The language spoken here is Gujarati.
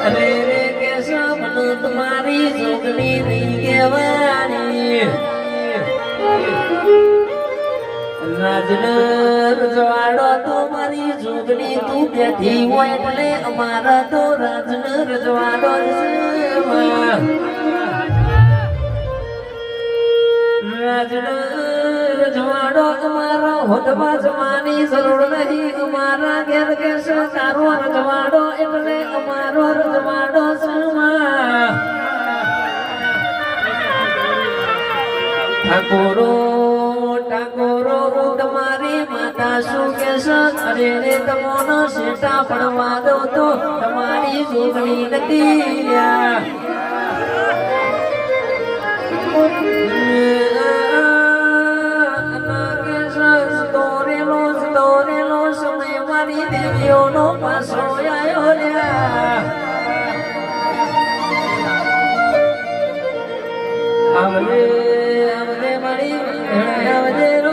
અરે રે કે સપન તમારી જોગણી નહીં કહેવાની રાજનર રજવાડો તો મારી જોગણી તું બેઠી હોય એટલે અમારા તો રાજનર રજવાડો રાજનર રજવાડો અમારો હોદવા જવાની જરૂર નહીં અમારા ઘેર કે તારો રજવાડો એટલે અમારો રજવાડો ઠાકોરો ઠાકોરો તમારી માતા શું કે અરે રે તમોનો શેટા પડવા દો તો તમારી જોગણી નથી દોરેલો સમય મારી દેવીઓનો પાસો આવ્યો આવલે આવલે મારી આવલે